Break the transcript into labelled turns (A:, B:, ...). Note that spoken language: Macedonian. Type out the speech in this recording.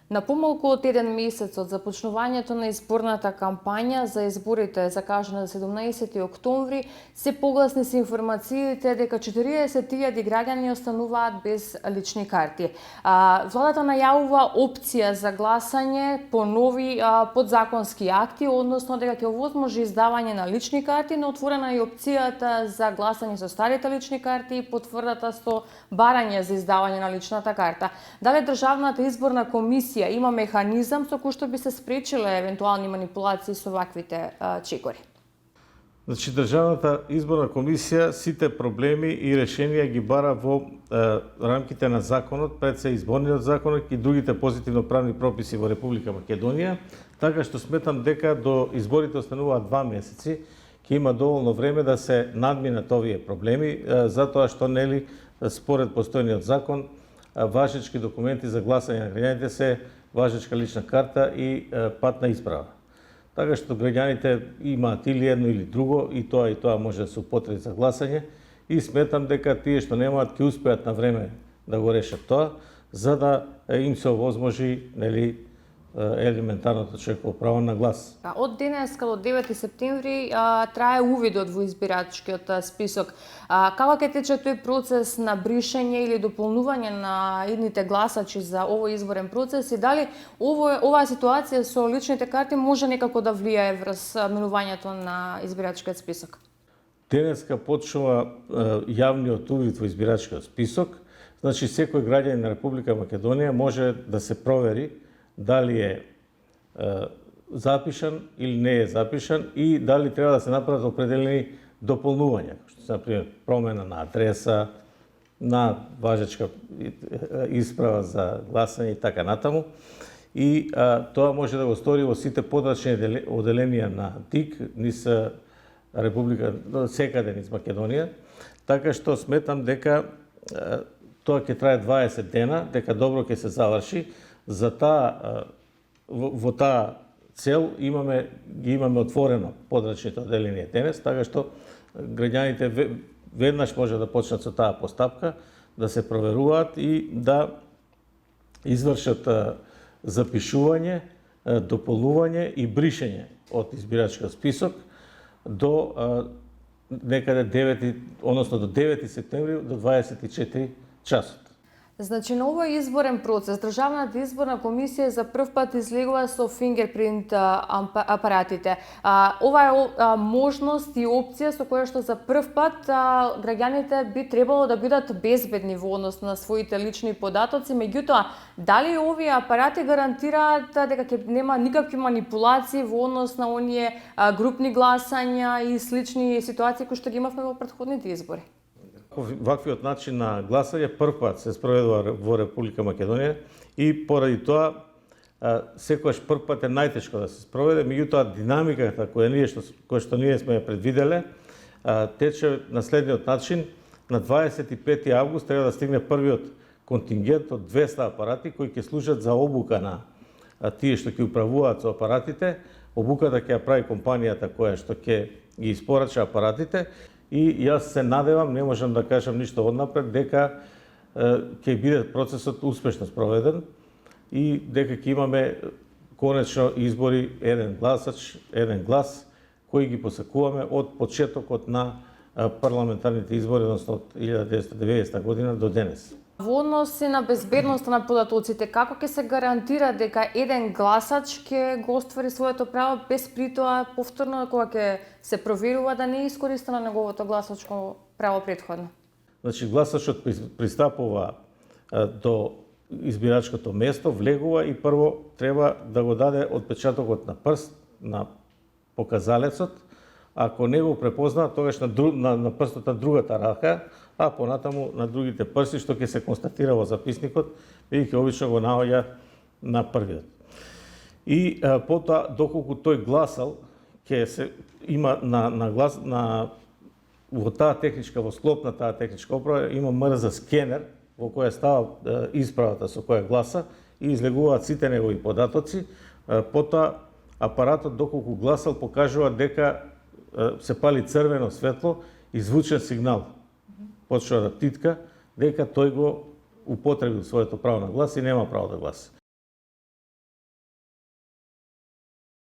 A: На помалку од еден месец од започнувањето на изборната кампања за изборите закажана за 17 октомври, се погласни се информациите дека 40.000 граѓани остануваат без лични карти. Владата најавува опција за гласање по нови подзаконски акти, односно дека ќе овозможи издавање на лични карти, но отворена е опцијата за гласање со старите лични карти и потврдата со барање за издавање на личната карта. Дали Државната изборна комисија има механизам со кој што би се спречиле евентуални манипулации со ваквите чекори?
B: Значи, Државната изборна комисија сите проблеми и решенија ги бара во рамките на законот, пред се изборниот законот и другите позитивно правни прописи во Република Македонија, така што сметам дека до изборите остануваат 2 месеци, ќе има доволно време да се надминат овие проблеми, затоа што нели според постојниот закон важечки документи за гласање на граѓаните се важечка лична карта и патна исправа. Така што граѓаните имаат или едно или друго и тоа може да се употреби за гласање и сметам дека тие што немаат ќе успеат на време да го решат тоа, за да им се овозможи нели елементарното човеково право на глас.
A: Од денеска до 9 септември трае увидот во избирачкиот список. Како ќе тече тој процес на бришење или дополнување на идните гласачи за овој изборен процес и дали оваа ситуација со личните карти може некако да влијае врз менувањето на избирачкиот список?
B: Денеска почнува јавниот увид во избирачкиот список. Значи, секој граѓанин на Република Македонија може да се провери дали е запишан или не е запишан и дали треба да се направат определени дополнувања, што се например промена на адреса, на важечка исправа за гласање и така натаму. И тоа може да го стори во сите подрачни оделенија на ТИК низ Република, секаде низ Македонија, така што сметам дека тоа ќе трае 20 дена, дека добро ќе се заврши. За во таа цел ги имаме отворено подрачните оделенија денес, така што граѓаните веднаш може да почнат со таа постапка, да се проверуваат и да извршат запишување, дополнување и бришење од избирачкиот список до некаде 9 септември до 24 часот.
A: Значи, на овој изборен процес, Државната изборна комисија за прв пат излегува со фингерпринт апаратите. Ова е можност и опција со која што за прв пат граѓаните би требало да бидат безбедни во однос на своите лични податоци, меѓутоа, дали овие апарати гарантираат дека ќе нема никакви манипулации во однос на оние групни гласања и слични ситуации кои што ги имавме во претходните избори?
B: Ваквиот начин на гласање прв пат се спроведува во Република Македонија и поради тоа секогаш прв пат е најтешко да се спроведе, меѓутоа динамиката која што ние сме ја предвиделе тече на следниот начин. На 25 август треба да стигне првиот контингент од 200 апарати кои ќе служат за обука на тие што ќе управуваат со апаратите. Обуката ќе ја прави компанијата која што ќе ги испорача апаратите. И јас се надевам, не можам да кажам ништо однапред, дека ќе биде процесот успешно спроведен и дека ќе имаме конечно избори еден гласач, еден глас, кои ги посакуваме од почетокот на парламентарните избори, односно од 1990 година до денес.
A: Во однос на безбедноста на податоците, како ќе се гарантира дека еден гласач ќе го оствари своето право без притоа повторно кога ќе се проверува да не е искористено неговото гласачко право претходно? Значи,
B: гласачот пристапува до избирачкото место, влегува и прво треба да го даде отпечатокот на прст на показалецот. Ако не го препозна, тогаш на прстот на другата рака, а понатаму на другите прсти, што ќе се констатира во записникот, бидејќи обично го наоѓа на првиот. И потоа, доколку тој гласал, ќе се има во таа техничка, во склоп на таа техничка оправа, има мрза скенер во која става исправата со која гласа и излегуваат сите негови податоци. Потоа, апаратот, доколку гласал, покажува дека се пали црвено светло и звучен сигнал. Почнува да титка дека тој го употребил своето право на глас и нема право да гласа.